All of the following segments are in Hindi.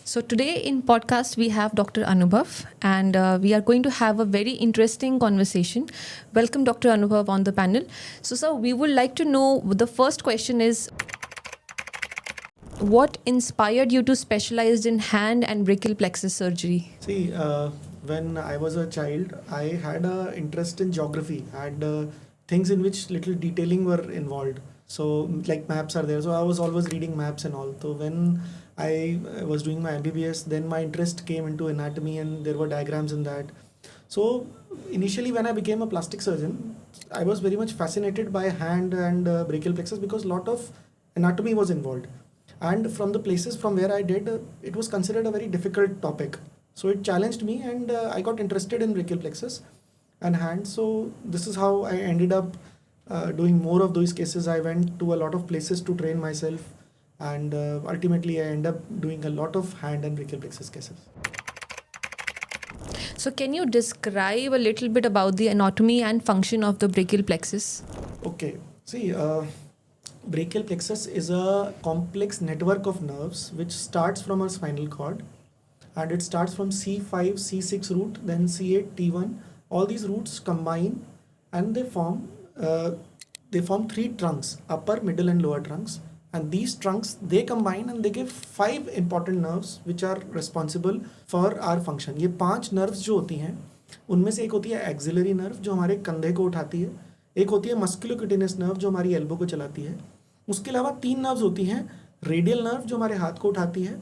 So today in podcast we have Dr. Anubhav and we are going to have a very interesting conversation. Welcome Dr. Anubhav on the panel. So sir, we would like to know, the first question is, what inspired you to specialize in hand and brachial plexus surgery? See, when I was a child, I had an interest in geography and things in which little detailing were involved. So, like maps are there. So, I was always reading maps and all. So, when I was doing my MBBS, then my interest came into anatomy and there were diagrams in that. So, initially, when I became a plastic surgeon, I was very much fascinated by hand and brachial plexus because a lot of anatomy was involved. And from the places from where I did, it was considered a very difficult topic. So it challenged me and I got interested in brachial plexus and hand. So this is how I ended up doing more of those cases. I went to a lot of places to train myself and ultimately I ended up doing a lot of hand and brachial plexus cases. So can you describe a little bit about the anatomy and function of the brachial plexus? Okay, see, brachial plexus is a complex network of nerves which starts from our spinal cord, and it starts from C5, C6 root, then C8, T1. All these roots combine and they form three trunks: upper, middle, and lower trunks. And these trunks, they combine and they give 5 important nerves which are responsible for our function. ये 5 nerves जो होती हैं, उनमें से एक होती है एक्सिलरी नर्व जो हमारे कंधे को उठाती है, एक होती है मस्कुलोक्यूटेनियस नर्व जो हमारी एल्बो को चलाती है, उसके अलावा 3 नर्व्स होती हैं: रेडियल नर्व जो हमारे हाथ को उठाती है,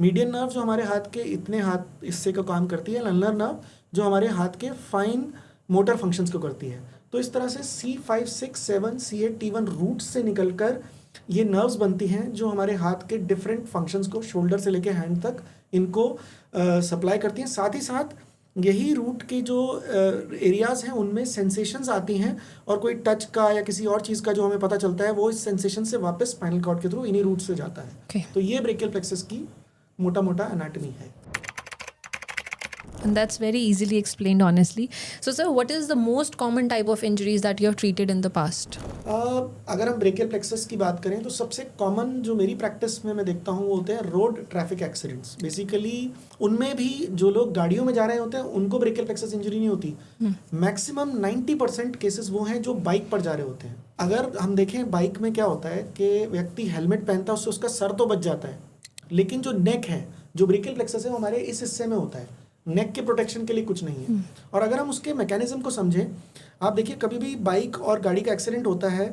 मीडियन नर्व जो हमारे हाथ के इतने हाथ हिस्से का काम करती है, लल्नर नर्व जो हमारे हाथ के फाइन मोटर फंक्शंस को करती है. तो इस तरह से C5, 6, 7, C8, T1 रूट्स से निकलकर ये नर्व्स बनती हैं जो हमारे हाथ के डिफरेंट फंक्शंस को शोल्डर से लेके हैंड तक इनको सप्लाई करती हैं. साथ ही साथ यही रूट के जो एरियाज हैं उनमें सेंसेशंस आती हैं और कोई टच का या किसी और चीज़ का जो हमें पता चलता है वो इस सेंसेशन से वापस स्पाइनल कॉर्ड के थ्रू इन्हीं रूट से जाता है. Okay. तो ये ब्रेकियल प्लेक्सस की मोटा मोटा एनाटॉमी है. And that's very easily explained, honestly. So sir, what is the most common type of injuries that you have treated in the past? अगर हम ब्रेकियल प्लेक्सस की बात करें तो सबसे कॉमन जो मेरी प्रैक्टिस में मैं देखता हूँ वो होते हैं रोड ट्रैफिक एक्सीडेंट्स. बेसिकली उनमें भी जो लोग गाड़ियों में जा रहे होते हैं उनको ब्रेकियल प्लेक्सस इंजरी नहीं होती. मैक्सिमम 90% केसेस वो हैं जो बाइक पर जा रहे होते हैं. अगर हम देखें बाइक में क्या होता है कि व्यक्ति हेलमेट पहनता है, उससे उसका सर तो बच जाता है, लेकिन जो नेक है, जो ब्रेकियल प्लेक्सस है वो हमारे इस हिस्से में होता है. नेक के प्रोटेक्शन के लिए कुछ नहीं है. और अगर हम उसके मैकेनिज्म को समझें, आप देखिए कभी भी बाइक और गाड़ी का एक्सीडेंट होता है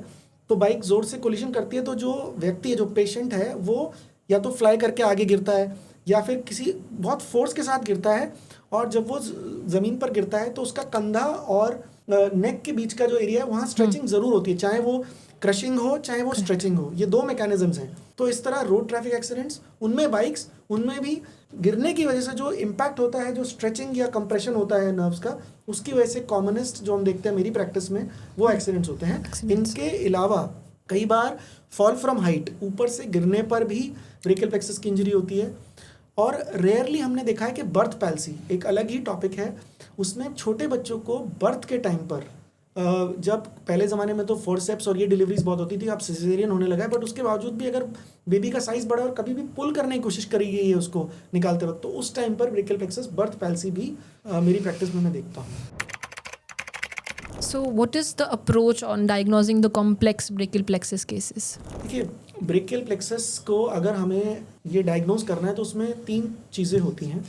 तो बाइक ज़ोर से कोलिशन करती है तो जो व्यक्ति है, जो पेशेंट है, वो या तो फ्लाई करके आगे गिरता है या फिर किसी बहुत फोर्स के साथ गिरता है. और जब वो ज़मीन पर गिरता है तो उसका कंधा और नेक के बीच का जो एरिया है वहाँ स्ट्रेचिंग ज़रूर होती है, चाहे वो क्रशिंग हो चाहे वो स्ट्रेचिंग हो. ये 2 मैकेनिज्म्स हैं. तो इस तरह रोड ट्रैफिक एक्सीडेंट्स, उनमें बाइक्स, उनमें भी गिरने की वजह से जो इम्पैक्ट होता है, जो स्ट्रेचिंग या कंप्रेशन होता है नर्व्स का, उसकी वजह से कॉमनेस्ट जो हम देखते हैं मेरी प्रैक्टिस में वो एक्सीडेंट्स होते हैं. इनके अलावा कई बार फॉल फ्रॉम हाइट, ऊपर से गिरने पर भी ब्रेकियल प्लेक्सस की इंजरी होती है. और रेयरली हमने देखा है कि बर्थ पैल्सी एक अलग ही टॉपिक है. उसमें छोटे बच्चों को बर्थ के टाइम पर, जब पहले ज़माने में तो फोर्सेप्स और ये डिलीवरीज बहुत होती थी, अब सिजेरियन होने लगा है, बट उसके बावजूद भी अगर बेबी का साइज़ बढ़ा और कभी भी पुल करने की कोशिश करी गई है उसको निकालते वक्त, तो उस टाइम पर ब्रेकियल प्लेक्सस बर्थ पैल्सी भी मेरी प्रैक्टिस में मैं देखता हूँ. So what is the approach on diagnosing the complex brachial plexus cases? देखिए, ब्रेकियल प्लेक्सस को अगर हमें ये डायग्नोज करना है तो उसमें 3 चीज़ें होती हैं.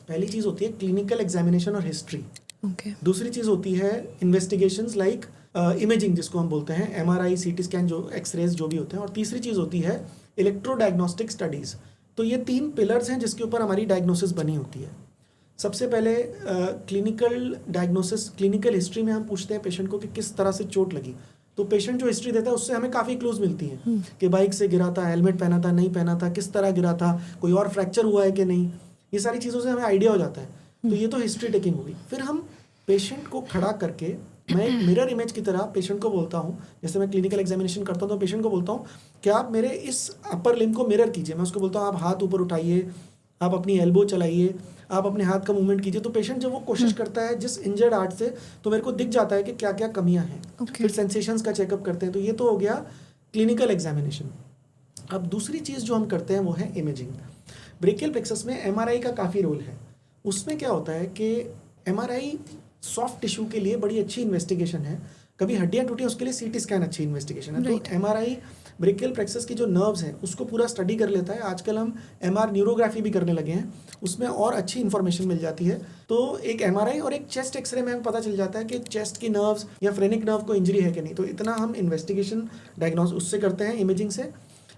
पहली चीज़ होती है क्लिनिकल एग्जामिनेशन और हिस्ट्री. Okay. दूसरी चीज़ होती है इन्वेस्टिगेशंस लाइक इमेजिंग जिसको हम बोलते हैं, MRI, CT स्कैन, जो एक्सरेज जो भी होते हैं. और तीसरी चीज़ होती है इलेक्ट्रो डायग्नोस्टिक स्टडीज़. तो ये 3 पिलर्स हैं जिसके ऊपर हमारी डायग्नोसिस बनी होती है. सबसे पहले क्लिनिकल डायग्नोसिस, क्लिनिकल हिस्ट्री में हम पूछते हैं पेशेंट को कि किस तरह से चोट लगी. तो पेशेंट जो हिस्ट्री देता है उससे हमें काफ़ी क्लूज मिलती हैं कि बाइक से गिरा था, हेलमेट पहना था, नहीं पहना था, किस तरह गिरा था, कोई और फ्रैक्चर हुआ है कि नहीं. ये सारी चीज़ों से हमें आइडिया हो जाता है. तो ये तो हिस्ट्री टेकिंग होगी. फिर हम पेशेंट को खड़ा करके, मैं एक मिरर इमेज की तरह पेशेंट को बोलता हूँ, जैसे मैं क्लिनिकल एग्जामिनेशन करता हूँ तो पेशेंट को बोलता हूँ कि आप मेरे इस अपर लिम्ब को मिरर कीजिए. मैं उसको बोलता हूँ आप हाथ ऊपर उठाइए, आप अपनी एल्बो चलाइए, आप अपने हाथ का मूवमेंट कीजिए. तो पेशेंट जब वो कोशिश करता है जिस इंजर्ड आर्ट से, तो मेरे को दिख जाता है कि क्या क्या कमियां हैं. फिर सेंसेशंस का चेकअप करते हैं. तो ये तो हो गया क्लिनिकल एग्जामिनेशन. अब दूसरी चीज़ जो हम करते हैं वो है इमेजिंग. ब्रेकियल प्लेक्सस में एमआरआई का काफ़ी रोल है। उसमें क्या होता है कि एमआरआई सॉफ्ट टिश्यू के लिए बड़ी अच्छी इन्वेस्टिगेशन है, कभी हड्डियाँ टूटी उसके लिए सीटी स्कैन अच्छी इन्वेस्टिगेशन है। Right. तो एमआरआई ब्रेकियल प्लेक्सस की जो नर्व्स हैं उसको पूरा स्टडी कर लेता है। आजकल हम एमआर न्यूरोग्राफी भी करने लगे हैं, उसमें और अच्छी इन्फॉर्मेशन मिल जाती है। तो एक एमआरआई और एक चेस्ट एक्सरे में हमें पता चल जाता है कि चेस्ट की नर्व्स या फ्रेनिक नर्व को इंजरी है कि नहीं। तो इतना हम इन्वेस्टिगेशन डायग्नोस उससे करते हैं, इमेजिंग से।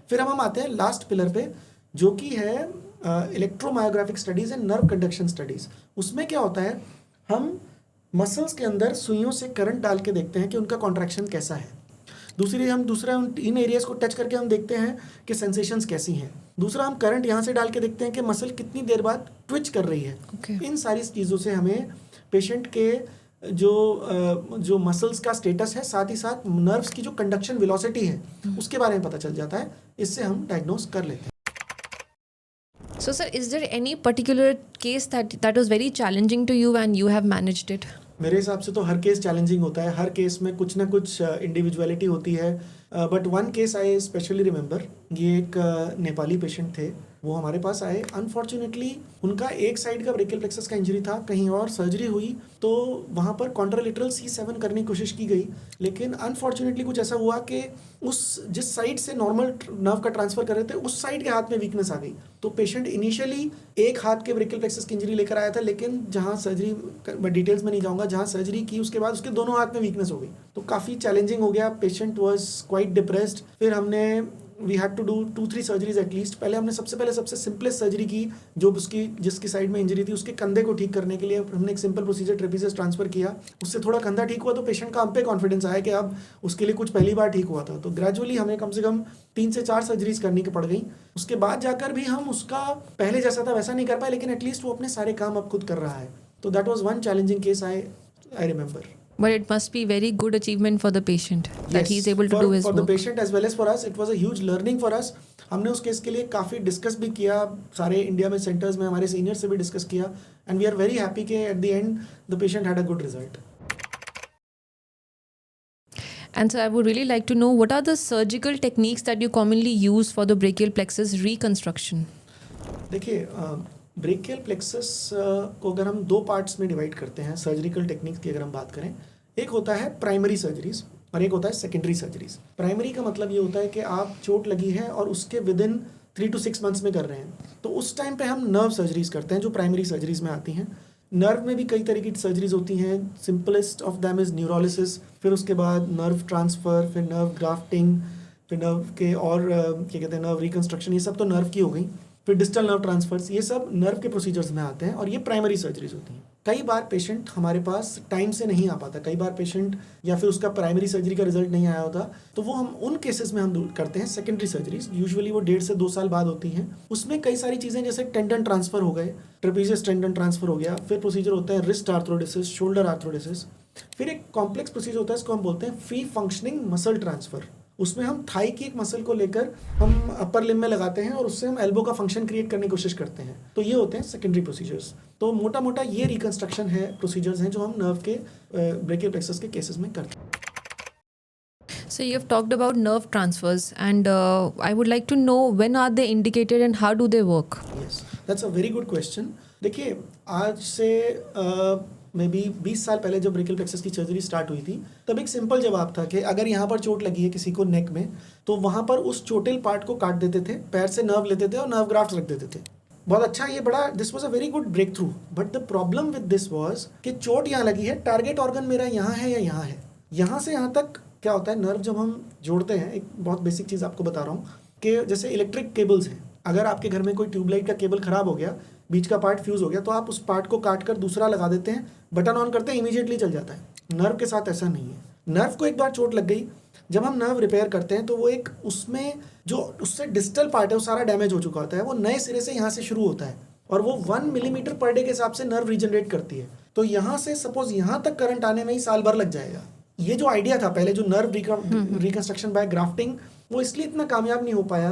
फिर हम आते हैं लास्ट पिलर पे, जो कि है electromyographic studies and nerve conduction studies. उसमें क्या होता है, हम मसल्स के अंदर सुइयों से करंट डाल के देखते हैं कि उनका कॉन्ट्रैक्शन कैसा है। दूसरा इन एरियाज को टच करके हम देखते हैं कि सेंसेशंस कैसी हैं। दूसरा हम करंट यहाँ से डाल के देखते हैं कि मसल कितनी देर बाद ट्विच कर रही है। Okay. इन सारी चीज़ों से हमें पेशेंट के जो मसल्स का स्टेटस है, साथ ही साथ नर्व्स की जो कंडक्शन वेलोसिटी है उसके बारे में पता चल जाता है। इससे हम डायग्नोस कर लेते हैं। So, sir, is there any particular case that was very challenging to you and you have managed it? मेरे हिसाब से तो हर केस चैलेंजिंग होता है, हर केस में कुछ ना कुछ इंडिविजुअलिटी होती है। But one case I specially remember, ये एक नेपाली पेशेंट थे, वो हमारे पास आए। अनफॉर्चुनेटली उनका एक साइड का ब्रेकियल प्लेक्सस का इंजरी था, कहीं और सर्जरी हुई तो वहाँ पर कॉन्ट्रालेटरल C7 करने की कोशिश की गई, लेकिन अनफॉर्चुनेटली कुछ ऐसा हुआ कि जिस साइड से नॉर्मल नर्व का ट्रांसफर कर रहे थे उस साइड के हाथ में वीकनेस आ गई। तो पेशेंट इनिशियली एक हाथ के ब्रेकियल प्लेक्सस की इंजरी लेकर आया था, लेकिन जहाँ सर्जरी, मैं डिटेल्स में नहीं जाऊँगा, जहाँ सर्जरी की उसके बाद उसके दोनों हाथ में वीकनेस हो गई। तो काफ़ी चैलेंजिंग हो गया, पेशेंट वॉज क्वाइट डिप्रेस्ड। फिर हमने we had to do 2-3 surgeries at least. पहले हमने सबसे सिंपलेस्ट सर्जरी की, जो जिसकी साइड में इंजरी थी उसके कंधे को ठीक करने के लिए हमने एक सिंपल प्रोसीजर ट्रेपीजियस ट्रांसफर किया। उससे थोड़ा कंधा ठीक हुआ तो पेशेंट का हम पे कॉन्फिडेंस आया कि अब उसके लिए कुछ पहली बार ठीक हुआ था। तो ग्रेजुअली हमें कम से कम 3 से 4 सर्जरीज करनी पड़ गई। उसके बाद जाकर भी हम उसका पहले जैसा था वैसा नहीं कर पाए, लेकिन एटलीस्ट वो अपने सारे काम अब खुद कर रहा है। तो that was one challenging case I remember. But it must be very good achievement for the patient that he is able to do his for work. the patient as well as for us, it was a huge learning for us. हमने उस केस के लिए काफ़ी डिस्कस भी किया, सारे इंडिया में सेंटर्स में हमारे सीनियर से भी डिस्कस किया, and we are very happy कि at the end the patient had a good result. And so I would really like to know, what are the surgical techniques that you commonly use for the brachial plexus reconstruction? देखिए, ब्रेकियल प्लेक्सस को अगर हम 2 पार्ट्स में डिवाइड करते हैं सर्जिकल टेक्निक्स की अगर हम बात करें, एक होता है प्राइमरी सर्जरीज और एक होता है सेकेंडरी सर्जरीज. प्राइमरी का मतलब ये होता है कि आप चोट लगी है और उसके विद इन 3 to 6 मंथ्स में कर रहे हैं, तो उस टाइम पे हम नर्व सर्जरीज करते हैं जो प्राइमरी सर्जरीज में आती हैं. नर्व में भी कई तरह की सर्जरीज होती हैं. सिंपलेस्ट ऑफ दैम इज़ न्यूरोलिसिस, फिर उसके बाद नर्व ट्रांसफ़र, फिर नर्व ग्राफ्टिंग, फिर नर्व के और क्या कहते हैं नर्व रिकन्स्ट्रक्शन, ये सब तो नर्व की हो गई. फिर डिस्टल नर्व ट्रांसफर्स, ये सब नर्व के प्रोसीजर्स में आते हैं और ये प्राइमरी सर्जरीज होती हैं. कई बार पेशेंट हमारे पास टाइम से नहीं आ पाता, कई बार पेशेंट या फिर उसका प्राइमरी सर्जरी का रिजल्ट नहीं आया होता, तो वो हम उन केसेस में हम करते हैं सेकेंडरी सर्जरीज. यूजुअली वो 1.5 से 2 साल बाद होती हैं. उसमें कई सारी चीज़ें जैसे टेंडन ट्रांसफर हो गए, ट्रेपीजियस टेंडन ट्रांसफर हो गया, फिर प्रोसीजर होता है रिस्ट आर्थ्रोडिसिस, शोल्डर आर्थ्रोडिसिस. फिर एक कॉम्प्लेक्स प्रोसीजर होता है, इसको हम बोलते हैं फ्री फंक्शनिंग मसल ट्रांसफर. उसमें हम थाई की एक मसल को लेकर हम अपर लिम्ब में लगाते हैं और उससे हम एल्बो का फंक्शन क्रिएट करने की कोशिश करते हैं. तो ये होते हैं सेकेंडरी प्रोसीजर्स. तो मोटा मोटा ये रिकंस्ट्रक्शन है, प्रोसीजर्स हैं जो हम नर्व के ब्रेकियल प्लेक्सस के केसेस में करते हैं. So you have talked about nerve transfers, and I would like to know, when are they indicated and how do they work? Yes, that's a very good question. देखिए, आज से मे बी 20 साल पहले जब ब्रेकियल प्लेक्सस की सर्जरी स्टार्ट हुई थी, तब एक सिंपल जवाब था कि अगर यहाँ पर चोट लगी है किसी को नेक में, तो वहाँ पर उस चोटिल पार्ट को काट देते थे, पैर से नर्व लेते थे और नर्व ग्राफ्ट रख देते थे. बहुत अच्छा, ये बड़ा, this was a very good breakthrough. But the problem with this was कि चोट यहाँ लगी है, टारगेट ऑर्गन मेरा यहाँ है या यहाँ है. यहाँ से यहाँ तक क्या होता है, नर्व जब हम जोड़ते हैं, एक बहुत बेसिक चीज़ आपको बता रहा हूँ कि जैसे इलेक्ट्रिक केबल्स हैं, अगर आपके घर में कोई ट्यूबलाइट का केबल ख़राब हो गया, बीच का पार्ट फ्यूज़ हो गया, तो आप उस पार्ट को काट कर दूसरा लगा देते हैं, बटन ऑन करते हैं, इमीडिएटली चल जाता है. नर्व के साथ ऐसा नहीं है. नर्व को एक बार चोट लग गई, जब हम नर्व रिपेयर करते हैं तो वो एक उसमें जो उससे डिस्टल पार्ट है वो सारा डैमेज हो चुका होता है, वो नए सिरे से यहाँ से शुरू होता है और वो 1 मिलीमीटर पर डे के हिसाब से नर्व रीजनरेट करती है. तो यहाँ से सपोज यहाँ तक करंट आने में ही साल भर लग जाएगा. ये जो आइडिया था पहले, जो नर्व रिकंस्ट्रक्शन बाय ग्राफ्टिंग, वो इसलिए इतना कामयाब नहीं हो पाया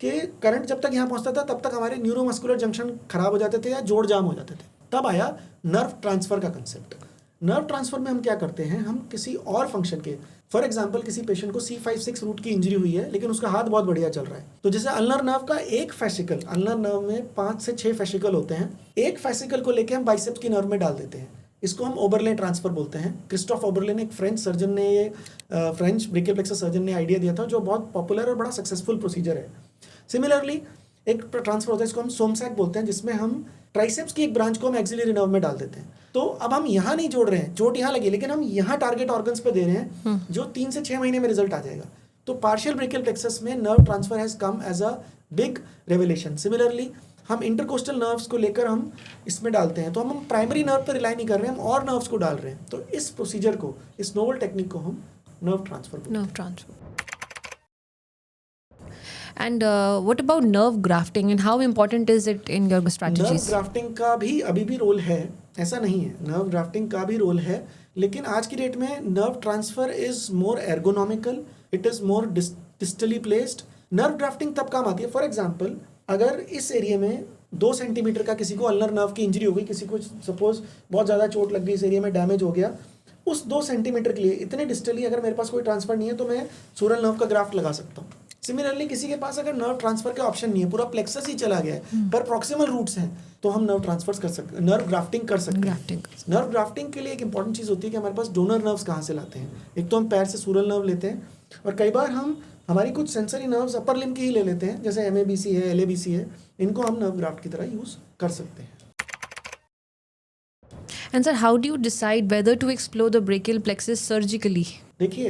कि करंट जब तक यहाँ पहुँचता था तब तक हमारे न्यूरोमस्कुलर जंक्शन खराब हो जाते थे या जोड़ जाम हो जाते थे. तब आया नर्व ट्रांसफ़र का कंसेप्ट. नर्व ट्रांसफर में हम क्या करते हैं, हम किसी और फंक्शन के, फॉर एग्जाम्पल किसी पेशेंट को C5-6 रूट की इंजरी हुई है लेकिन उसका हाथ बहुत बढ़िया चल रहा है, तो जैसे अल्नर नर्व का एक फैसिकल, अल्नर नर्व में 5 से 6 फैसिकल होते हैं, एक फैसिकल को लेके हम बाइसेप्स की नर्व में डाल देते हैं, इसको हम ओबरले ट्रांसफर बोलते हैं। क्रिस्टोफ ओबरले ने, एक फ्रेंच सर्जन ने, ये फ्रेंच ब्रेकियल प्लेक्सस सर्जन ने आइडिया दिया था, जो बहुत पॉपुलर और बड़ा सक्सेसफुल प्रोसीजर है। सिमिलरली एक ट्रांसफर होता है, इसको हम सोमसैक बोलते हैं, जिसमें हम ट्राइसेप्स की एक ब्रांच को हम एक्सिलरी नर्व में डाल देते हैं। तो अब हम यहाँ नहीं जोड़ रहे हैं, चोट यहाँ लगी, लेकिन हम यहाँ टारगेट ऑर्गन्स पे दे रहे हैं, जो 3 से 6 महीने में रिजल्ट आ जाएगा। तो पार्शियल ब्रेकियल प्लेक्सस में nerve transfer has come as a big revelation. Similarly हम इंटरकोस्टल नर्व्स को लेकर हम इसमें डालते हैं, तो हम प्राइमरी नर्व पर रिलाई नहीं कर रहे हैं, हम और नर्व्स को डाल रहे हैं। तो इस प्रोसीजर को, इस नोवल टेक्निक को हम नर्व ट्रांसफर बोलते हैं। Nerve transfer. And what about nerve grafting and how important is it in your nerve strategies? Grafting का भी अभी भी रोल है, ऐसा नहीं है, नर्व ग्राफ्टिंग का भी रोल है, लेकिन आज की डेट में nerve transfer is more ergonomical, it is more distally placed. Nerve grafting तब काम आती है, फॉर एग्जांपल अगर इस एरिया में 2 सेंटीमीटर का किसी को अल्नर नर्व की इंजरी हो गई, किसी को सपोज बहुत ज़्यादा चोट लग गई, इस एरिया में डैमेज हो गया, उस 2 सेंटीमीटर के लिए इतने डिस्टली अगर मेरे पास कोई ट्रांसफर नहीं है तो मैं सूरल नर्व का ग्राफ्ट लगा सकता हूँ। सिमिलरली किसी के पास अगर नर्व ट्रांसफर का ऑप्शन नहीं है, पूरा प्लेक्सस ही चला गया है, पर प्रॉक्सिमल रूट्स हैं, तो हम नर्व ट्रांसफर कर सकते हैं, नर्व ग्राफ्टिंग कर सकते हैं। Grafting. नर्व ग्राफ्टिंग के लिए एक इंपॉर्टेंट चीज़ होती है कि हमारे पास डोनर नर्व्स कहाँ से लाते हैं। एक तो हम पैर से सूरल नर्व लेते हैं, और कई बार हम हमारी कुछ सेंसरी नर्व्स अपर लिम्ब की ही ले लेते हैं, जैसे MABC है, LABC है, इनको हम नर्व ग्राफ्ट की तरह यूज़ कर सकते हैं। And sir, how do you decide whether to explore the brachial plexus surgically? देखिए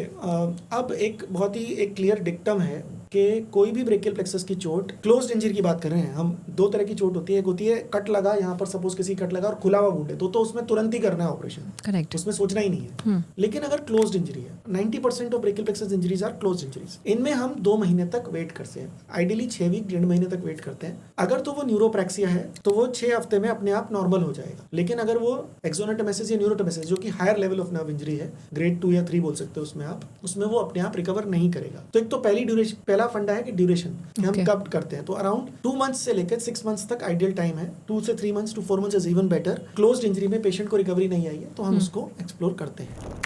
अब एक बहुत ही एक क्लियर डिक्टम है कि कोई भी ब्रेकियल प्लेक्सस की चोट, क्लोज्ड इंजरी की बात कर रहे हैं हम, 2 तरह की चोट होती है। एक होती है कट लगा, यहाँ पर सपोज किसी कट लगा और खुला हुआ वुंड है, तो उसमें तुरंत ही करना है ऑपरेशन, Correct. उसमें सोचना ही नहीं है। लेकिन अगर क्लोज्ड इंजरी है, 90% of brachial plexus injuries are closed injuries, इनमें हम 2 महीने तक वेट करते हैं, आइडियली 6 वीक, 1.5 महीने तक वेट करते हैं। अगर तो वो न्यूरोप्रैक्सिया है तो वो 6 हफ्ते में अपने आप नॉर्मल हो जाएगा, लेकिन अगर वो एक्सोनेटोमेसिस या न्यूरोटोमेसिस, जो कि higher level of nerve injury है, ग्रेड 2 या 3 बोल सकते हो उसमें आप, उसमें वो अपने आप रिकवर नहीं करेगा। तो एक तो पहला फंडा है कि ड्यूरेशन, कि हम कब करते हैं, तो अराउंड 2 मंथ्स से लेकर 6 मंथ्स तक आइडियल टाइम है। 2 से 3 months to 4 months is even better. Closed injury में पेशेंट को रिकवरी नहीं आई है तो हम उसको एक्सप्लोर करते हैं।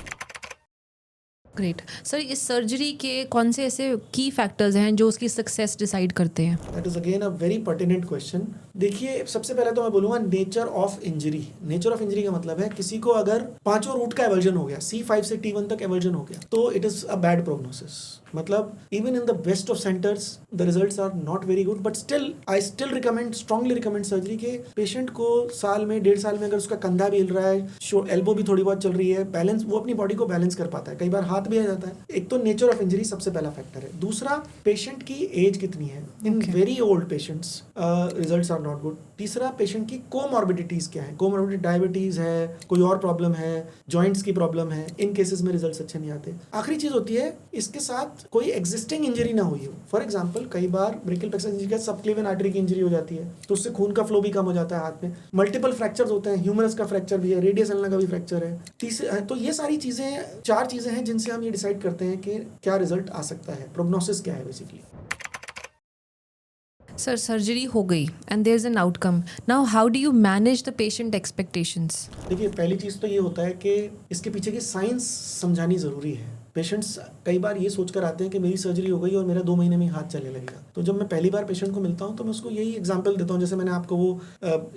ग्रेट सर, इस सर्जरी के कौन से ऐसे की फैक्टर्स हैं जो उसकी सक्सेस डिसाइड करते हैं? That is again a very pertinent question. देखिए सबसे पहले तो मैं बोलूंगा nature of injury. Nature of injury का मतलब है किसी को अगर 5 रूट का एवर्जन हो गया, C5 से T1 तक एवर्जन हो गया, तो it is a bad prognosis. मतलब even in the best of centres the results are not very good, but still I strongly recommend surgery के पेशेंट को साल में 1.5 साल में अगर उसका कंधा भी हिल रहा है, एल्बो भी थोड़ी बहुत चल रही है, बैलेंस, वो अपनी बॉडी को बैलेंस कर पाता है, कई बार हाथ भी आ जाता है। एक तो नेचर ऑफ इंजरी सबसे पहला फैक्टर है। दूसरा, पेशेंट की एज कितनी है। In very old patients results are not good. तीसरा, पेशेंट की कोमॉर्बिडिटीज क्या है, कोमॉर्बिडिटी डायबिटीज है, कोई और प्रॉब्लम है, जॉइंट्स की प्रॉब्लम है, इन केसेस में रिजल्ट्स अच्छे नहीं आते। आखिरी चीज होती है इसके साथ कोई एग्जिस्टिंग इंजरी ना हुई हो। फॉर एग्जांपल कई बार ब्रेकियल प्लेक्सस इंजरी का सबक्लेवियन आर्टरी की इंजरी हो जाती है, तो उससे खून का फ्लो भी कम हो जाता है हाथ में। मल्टीपल फ्रैक्चर्स होते हैं, ह्यूमरस का फ्रैक्चर भी है, रेडियस अल्ना का भी फ्रैक्चर है। तीसरे, तो ये सारी चीजें, 4 चीजें हैं जिनसे हम ये डिसाइड करते हैं कि क्या रिजल्ट आ सकता है, प्रोग्नोसिस क्या है बेसिकली। सर, सर्जरी हो गई and there is an outcome, now how do you manage the patient expectations? देखिए पहली चीज़ तो ये होता है कि इसके पीछे की साइंस समझानी ज़रूरी है। पेशेंट्स कई बार ये सोचकर आते हैं कि मेरी सर्जरी हो गई और मेरा 2 महीने में ही हाथ चलने लगेगा। तो जब मैं पहली बार पेशेंट को मिलता हूँ तो मैं उसको यही एग्जांपल देता हूँ, जैसे मैंने आपको वो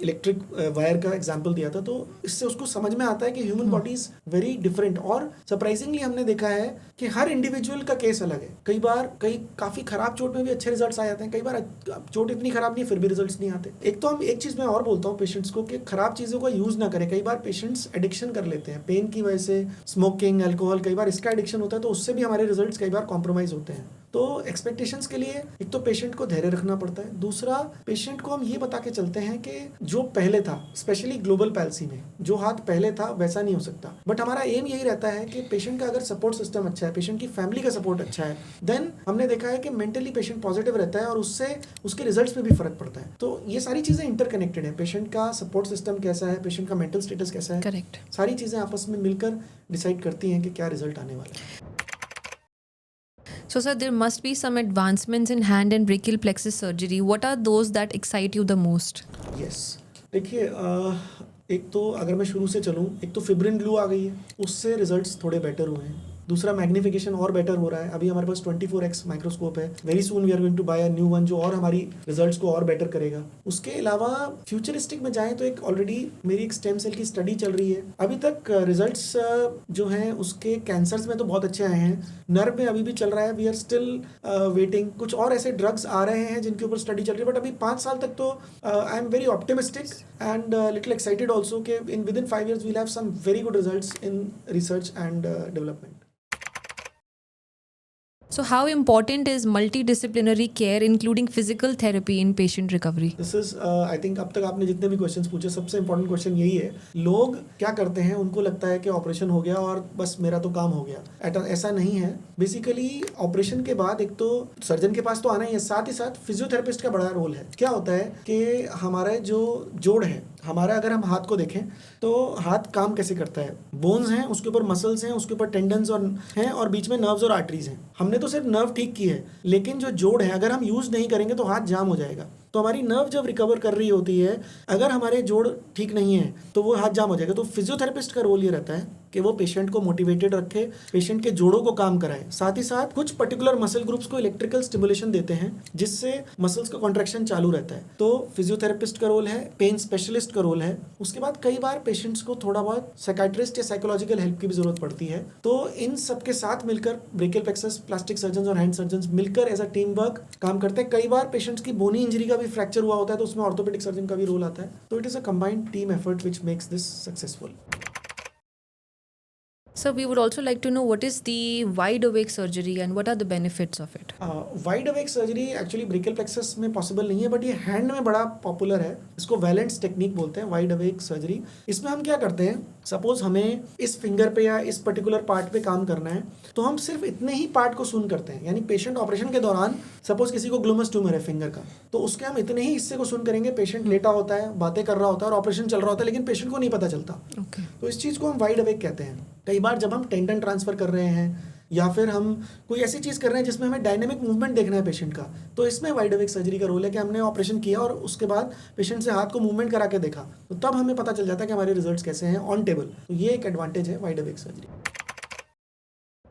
इलेक्ट्रिक वायर का एग्जांपल दिया था, तो इससे उसको समझ में आता है कि human body is very different. और सरप्राइजिंगली हमने देखा है कि हर इंडिविजुअल का केस अलग है। कई बार काफ़ी खराब चोट में भी अच्छे रिजल्ट आ जाते हैं, कई बार चोट इतनी खराब नहीं है फिर भी रिजल्ट नहीं आते। एक तो हम एक चीज़ मैं और बोलता हूँ पेशेंट्स को कि खराब चीज़ों का यूज़ ना करें। कई बार पेशेंट्स एडिक्शन कर लेते हैं पेन की वजह से, स्मोकिंग, अल्कोहल, कई बार इसका एडिक्शन होता है, तो उससे भी हमारे रिजल्ट्स कई बार कॉम्प्रोमाइज होते हैं। तो एक्सपेक्टेशंस के लिए एक तो पेशेंट को धैर्य रखना पड़ता है। दूसरा, पेशेंट को हम ये बता के चलते हैं कि जो पहले था, स्पेशली ग्लोबल पैल्सी में जो हाथ पहले था वैसा नहीं हो सकता। बट हमारा एम यही रहता है कि पेशेंट का अगर सपोर्ट सिस्टम अच्छा है, पेशेंट की फैमिली का सपोर्ट अच्छा है, देन हमने देखा है कि मेंटली पेशेंट पॉजिटिव रहता है और उससे उसके रिजल्ट्स में भी फर्क पड़ता है। तो ये सारी चीज़ें इंटरकनेक्टेड है। पेशेंट का सपोर्ट सिस्टम कैसा है, पेशेंट का मेंटल स्टेटस कैसा है, करेक्ट, सारी चीज़ें आपस में मिलकर डिसाइड करती हैं कि क्या रिजल्ट आने वाला है। So sir, there must be some advancements in hand and brachial plexus surgery. What are those that excite you the most? Yes. देखिए एक तो अगर मैं शुरू से चलूँ, एक तो फिब्रिन ग्लू आ गई है, उससे रिजल्ट्स थोड़े बेटर हुए हैं। दूसरा मैग्निफिकेशन और बेटर हो रहा है। अभी हमारे पास 24x माइक्रोस्कोप है। Very soon we are going to buy a new one जो और हमारी रिजल्ट्स को और बेटर करेगा। उसके अलावा फ्यूचरिस्टिक में जाएं तो एक ऑलरेडी मेरी एक स्टेम सेल की स्टडी चल रही है। अभी तक रिजल्ट्स जो हैं उसके कैंसर्स में तो बहुत अच्छे आए हैं। नर्व में अभी भी चल रहा है। We are still waiting. कुछ और ऐसे ड्रग्स आ रहे हैं जिनके ऊपर स्टडी चल रही है, बट अभी 5 साल तक तो I am very optimistic and little excited also कि within 5 years we'll have some very good results in research and development. So how important is multidisciplinary care including physical therapy in patient recovery? This is I think अब तक आपने जितने भी क्वेश्चंस पूछे सबसे इम्पोर्टेंट क्वेश्चन यही है। लोग क्या करते हैं, उनको लगता है कि ऑपरेशन हो गया और बस मेरा तो काम हो गया। ऐसा नहीं है। बेसिकली ऑपरेशन के बाद एक तो सर्जन के पास तो आना ही है, साथ ही साथ फिजियोथेरेपिस्ट का बड़ा रोल है। क्या होता है कि हमारा जो जोड़ है, हमारा अगर हम हाथ को देखें तो हाथ काम कैसे करता है, बोन्स हैं, उसके ऊपर मसल्स हैं, उसके ऊपर टेंडन्स और बीच में नर्व्स और आर्टरीज हैं। हमने तो सिर्फ नर्व ठीक की है, लेकिन जो जोड़ है अगर हम यूज़ नहीं करेंगे तो हाथ जाम हो जाएगा। तो हमारी नर्व जब रिकवर कर रही होती है, अगर हमारे जोड़ ठीक नहीं है तो वो हाथ जाम हो जाएगा। तो फिजियोथेरेपिस्ट का रोल ये रहता है कि वो पेशेंट को मोटिवेटेड रखे, पेशेंट के जोड़ों को काम कराए। साथ ही साथ कुछ पर्टिकुलर मसल ग्रुप्स को इलेक्ट्रिकल स्टिमुलेशन देते हैं जिससे मसल्स का कॉन्ट्रैक्शन चालू रहता है। तो फिजियोथेरेपिस्ट का रोल है, पेन स्पेशलिस्ट का रोल है। उसके बाद कई बार पेशेंट्स को थोड़ा बहुत साइकाइट्रिस्ट या साइकोलॉजिकल हेल्प की भी जरूरत पड़ती है। तो इन सब के साथ मिलकर ब्रेकियल प्लेक्सस प्लास्टिक सर्जन और हैंड सर्जन मिलकर एज अ टीम वर्क काम करते हैं। कई बार पेशेंट्स की बोनी इंजरी का भी फ्रैक्चर हुआ होता है तो उसमें ऑर्थोपेडिक सर्जन का भी रोल आता है। तो it is a combined team effort which makes this successful. So we would also like to know what is the wide awake surgery and what are the benefits of it? Wide awake surgery actually brachial plexus में पॉसिबल नहीं है, बट ये हैंड में बड़ा पॉपुलर है। इसको वैलेंस टेक्निक बोलते हैं, वाइड अवेक सर्जरी। इसमें हम क्या करते हैं, सपोज हमें इस फिंगर पे या इस पर्टिकुलर पार्ट पे काम करना है तो हम सिर्फ इतने ही पार्ट को सुन करते हैं। यानी पेशेंट ऑपरेशन के दौरान सपोज किसी को ग्लूमस ट्यूमर है फिंगर का, तो उसके हम इतने ही हिस्से को सुन करेंगे। पेशेंट लेटा होता है, बातें कर रहा होता है और ऑपरेशन चल रहा होता है, लेकिन पेशेंट को नहीं पता चलता। तो इस चीज़ को हम वाइड अवेक कहते हैं। कई बार जब हम टेंडन ट्रांसफर कर रहे हैं या फिर हम कोई ऐसी चीज़ कर रहे हैं जिसमें हमें डायनेमिक मूवमेंट देखना है पेशेंट का, तो इसमें वाइड अवेक सर्जरी का रोल है कि हमने ऑपरेशन किया और उसके बाद पेशेंट से हाथ को मूवमेंट करा के देखा, तो तब हमें पता चल जाता है कि हमारे रिजल्ट्स कैसे हैं ऑन टेबल। तो ये एक एडवांटेज है wide awake surgery.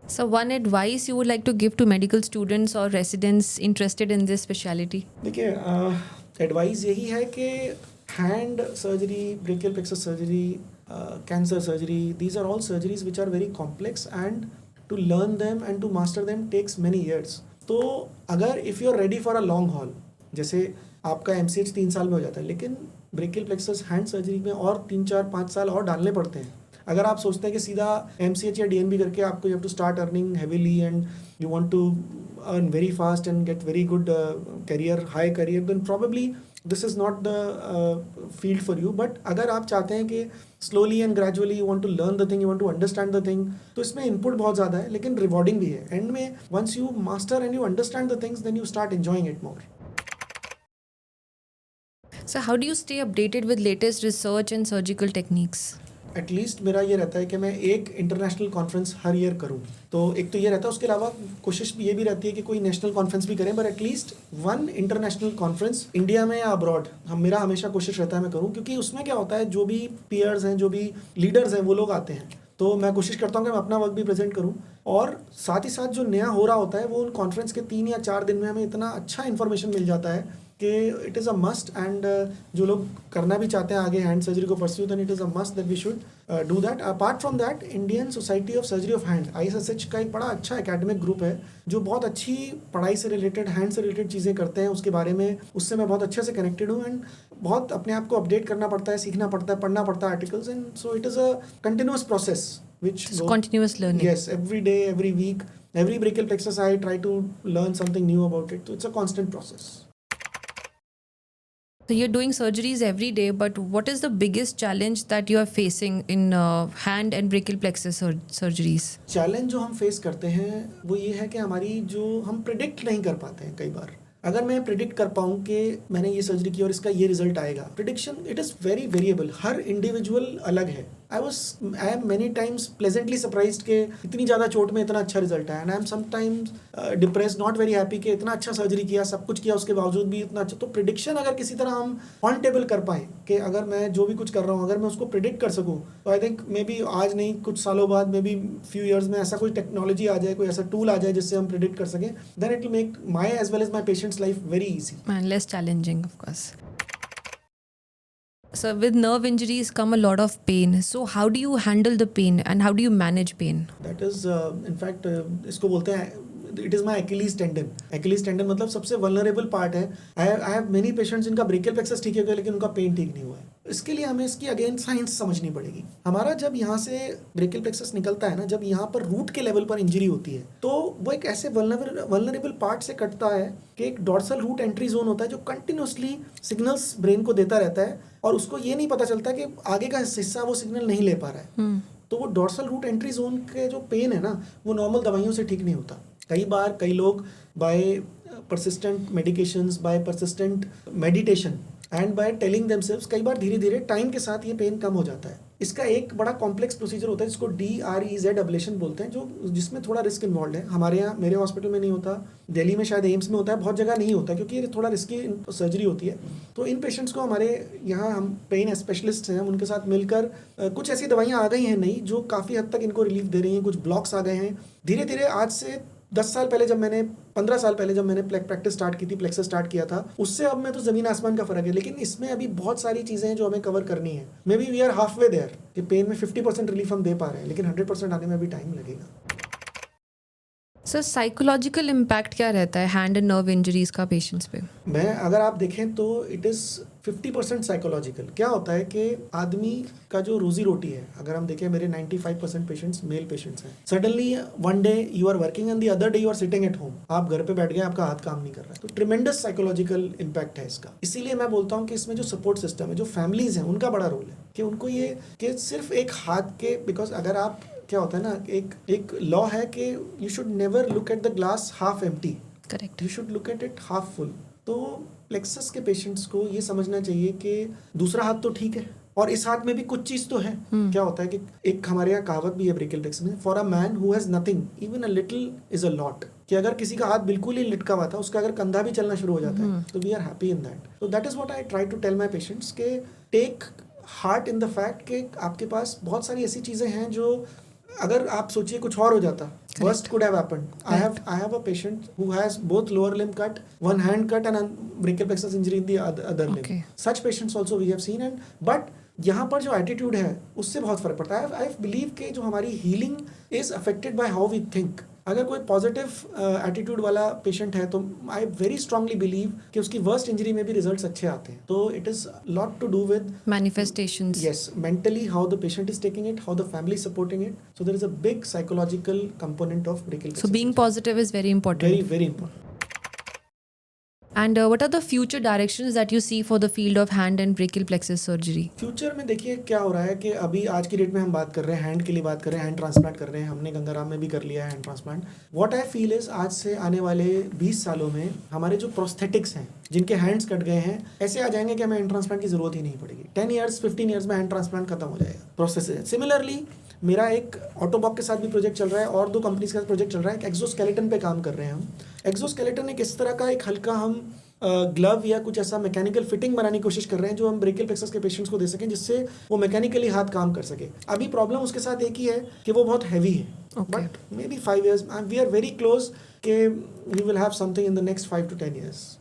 So one advice you would like to give to medical students or residents interested in this specialty? देखिए, एडवाइस यही है कि hand surgery, brachial plexus surgery, cancer surgery, these are all surgeries which are very complex and to learn them and to master them takes many years. तो अगर if you are ready for a long haul, जैसे आपका MCH 3 साल में हो जाता है, लेकिन ब्रेकियल प्लेक्सस हैंड सर्जरी में और 3, 4, 5 साल और डालने पड़ते हैं। अगर आप सोचते हैं कि सीधा MCH या DNB करके आपको you have to start earning heavily and you want to earn very fast and get very good career, high career, then probably this is not the field for you. But अगर आप चाहते हैं कि slowly and gradually you want to learn the thing, you want to understand the thing, तो इसमें इनपुट बहुत ज़्यादा है लेकिन रिवॉर्डिंग भी है। एंड में once you master and you understand the things, then you start enjoying it more. So how do you stay updated with latest research and surgical techniques? At least मेरा ये रहता है कि मैं एक इंटरनेशनल कॉन्फ्रेंस हर ईयर करूं। तो एक तो ये रहता है, उसके अलावा कोशिश ये भी रहती है कि कोई नेशनल कॉन्फ्रेंस भी करें, but at least one international conference India में या अब्रॉड मेरा हमेशा कोशिश रहता है मैं करूं। क्योंकि उसमें क्या होता है, जो भी पीयर्स हैं, जो भी लीडर्स हैं, वो लोग आते हैं, तो मैं कोशिश करता हूँ कि मैं अपना वर्क भी प्रेजेंट करूँ और साथ ही साथ जो नया हो रहा होता है वो उन कॉन्फ्रेंस के 3 या 4 दिन में हमें इतना अच्छा इन्फॉर्मेशन मिल जाता है कि it is a must. And जो लोग करना भी चाहते हैं आगे हैंड सर्जरी को pursue, then it is a must that we should do that. Apart from that, Indian society of surgery of hand ISSH का एक बड़ा अच्छा एकेडमिक ग्रुप है जो बहुत अच्छी पढ़ाई से रिलेटेड, हैंड से रिलेटेड चीज़ें करते हैं। उसके बारे में, उससे मैं बहुत अच्छे से कनेक्टेड हूँ एंड बहुत अपने आप को अपडेट करना पड़ता है, सीखना पड़ता है, पढ़ना पड़ता है articles. And so it is a continuous process which It's continuous learning. Yes, every day, every week, every brachial plexus I try to learn something new about it. So it's a constant process. So you're doing surgeries every day, but what is the biggest challenge that you are facing in hand and brachial plexus surgeries? Challenge जो हम फेस करते हैं वो ये है कि हमारी जो हम प्रिडिक्ट नहीं कर पाते हैं कई बार। अगर मैं प्रिडिक्ट कर पाऊँ कि मैंने ये सर्जरी की और इसका ये रिजल्ट आएगा, prediction it is very variable, her individual अलग है। I am many times pleasantly surprised कि इतनी ज़्यादा चोट में इतना अच्छा रिजल्ट है, and I am sometimes depress, not very happy कि इतना अच्छा सर्जरी किया, सब कुछ किया, उसके बावजूद भी इतना अच्छा। तो प्रिडिक्शन अगर किसी तरह हम ऑन टेबल कर पाएँ कि अगर मैं जो भी कुछ कर रहा हूँ अगर मैं उसको प्रिडिक्ट कर सकूँ, तो आई थिंक मे बी आज नहीं कुछ सालों बाद, मे बी फ्यू ईयर्स में ऐसा कोई टेक्नोलॉजी आ जाए, कोई ऐसा टूल आ जाए जिससे हम प्रिडिक्ट कर सकें, then it will make my as well as my patients life very easy and less challenging, of course. So with nerve injuries come a lot of pain. So how do you handle the pain and how do you manage pain? That is in fact इसको बोलते हैं it is my Achilles tendon. Achilles tendon मतलब सबसे वल्नरेबल पार्ट है। आई हैव मेनी पेशेंट्स जिनका ब्रेकियल प्लेक्सस ठीक हो गया लेकिन उनका पेन ठीक नहीं हुआ है। इसके लिए हमें इसकी अगेन साइंस समझनी पड़ेगी। हमारा जब यहाँ से ब्रेकियल प्लेक्सस निकलता है ना, जब यहाँ पर रूट के लेवल पर इंजरी होती है, तो वो एक ऐसे वल्नरेबल पार्ट से कटता है कि एक डॉर्सल रूट एंट्री जोन होता है जो कंटिन्यूसली सिग्नल्स ब्रेन को देता रहता है और उसको ये नहीं पता चलता कि आगे का हिस्सा वो सिग्नल नहीं ले पा रहा है। तो वो डॉर्सल रूट एंट्री जोन के जो पेन है ना, वो नॉर्मल दवाइयों से ठीक नहीं होता। कई बार कई लोग by persistent medications, by persistent meditation and by telling themselves, कई बार धीरे धीरे टाइम के साथ ये पेन कम हो जाता है। इसका एक बड़ा कॉम्प्लेक्स प्रोसीजर होता है जिसको DREZ अब्लेशन बोलते हैं, जो जिसमें थोड़ा रिस्क इन्वॉल्व है। हमारे यहाँ मेरे हॉस्पिटल में नहीं होता, दिल्ली में शायद एम्स में होता है, बहुत जगह नहीं होता क्योंकि ये थोड़ा रिस्की सर्जरी होती है। तो इन पेशेंट्स को हमारे यहाँ हम पेन स्पेशलिस्ट हैं उनके साथ मिलकर कुछ ऐसी दवाइयाँ आ गई हैं नई जो काफ़ी हद तक इनको रिलीफ दे रही हैं। कुछ ब्लॉक्स आ गए हैं धीरे धीरे। आज से 10 साल पहले जब मैंने 15 साल पहले जब मैंने प्रैक्टिस स्टार्ट की थी, प्लेक्सस स्टार्ट किया था, उससे अब में तो ज़मीन आसमान का फ़र्क है। लेकिन इसमें अभी बहुत सारी चीज़ें हैं जो हमें कवर करनी है। Maybe we are halfway there कि पेन में 50% रिलीफ हम दे पा रहे हैं, लेकिन 100% आने में अभी टाइम लगेगा। सर साइकोलॉजिकल इम्पैक्ट क्या रहता है हैंड एंड नर्व इंजरीज का पेशेंट्स पे? मैं अगर आप देखें तो इट इज़ 50% साइकोलॉजिकल। क्या होता है कि आदमी का जो रोजी रोटी है, अगर हम देखें मेरे 95% पेशेंट्स मेल पेशेंट्स हैं। Suddenly one day you are working and the other day you are sitting at home, आप घर पे बैठ गए, आपका हाथ काम नहीं कर रहा है। तो ट्रिमेंडस साइकोलॉजिकल इम्पैक्ट है इसका। इसीलिए मैं बोलता हूँ कि इसमें जो सपोर्ट सिस्टम है, जो फैमिलीज हैं, उनका बड़ा रोल है कि उनको ये कि सिर्फ एक हाथ के, बिकॉज अगर आप क्या होता है ना, एक लॉ है कि you should never look at the glass half empty, correct, you should look at it half full. तो प्लेक्सस के पेशेंट्स को ये समझना चाहिए कि दूसरा हाथ तो ठीक है और इस हाथ में भी कुछ चीज तो है। क्या होता है कि एक हमारे यहाँ कहावत भी है ब्रेकियल प्लेक्सस में, for a man who has nothing even a little is a lot. कि अगर किसी का हाथ बिल्कुल ही लटका हुआ था, उसका अगर कंधा भी चलना शुरू हो जाता है, तो we are happy in that. तो that is what I try to tell my patients के take heart in the fact कि आपके पास बहुत सारी ऐसी चीजें हैं जो अगर आप सोचिए कुछ और हो जाता, worst could have happened. I have a patient who has both lower limb cut, one hand cut and a brachial plexus injury in the other limb. Such patients also we have seen, and but यहाँ पर जो एटीट्यूड है उससे बहुत फर्क पड़ता है। आई बिलीव कि जो हमारी healing is affected by how we think. अगर कोई पॉजिटिव एटीट्यूड वाला पेशेंट है तो आई वेरी स्ट्रांगली बिलीव कि उसकी वर्स्ट इंजरी में भी रिजल्ट्स अच्छे आते हैं। तो it is lot to do with manifestations. yes, mentally how the patient is taking it, how the family is supporting it. So there is a big psychological component of brachial plexus So being injury. positive is very important. very very important. And what are the future directions that you see for the field of hand and brachial plexus surgery? Future में देखिए क्या हो रहा है कि अभी आज की डेट में हम बात कर रहे हैं हैंड के लिए, बात कर रहे हैं हैंड ट्रांसप्लांट कर रहे हैं। हमने गंगाराम में भी कर लिया है hand transplant. What I feel is आज से आने वाले 20 सालों में हमारे जो प्रोस्थेटिक्स हैं, जिनके हैंड्स कट गए हैं, ऐसे आ जाएंगे कि हमें हैंड ट्रांसप्लांट की जरूरत ही नहीं पड़ेगी। 10 ईयर्स 15 ईयर्स में हैंड ट्रांसप्लांट खत्म हो जाएगा प्रोसेस। सिमिलरली मेरा एक ऑटोबॉक के साथ भी प्रोजेक्ट चल रहा है और 2 कंपनीज का प्रोजेक्ट चल रहा है। एक एक्सोस्केलेटन पे काम कर रहे हैं हम। एक्सोस्केलेटन एक इस तरह का एक हल्का हम ग्लव या कुछ ऐसा मैकेनिकल फिटिंग बनाने की कोशिश कर रहे हैं जो हम ब्रेकियल प्लेक्सस के पेशेंट्स को दे सकें, जिससे वो मैकेनिकली हाथ काम कर सके। अभी प्रॉब्लम उसके साथ एक ही है कि वो बहुत हैवी है, but maybe 5 years we are very close कि we will have something in the next 5 to 10 years.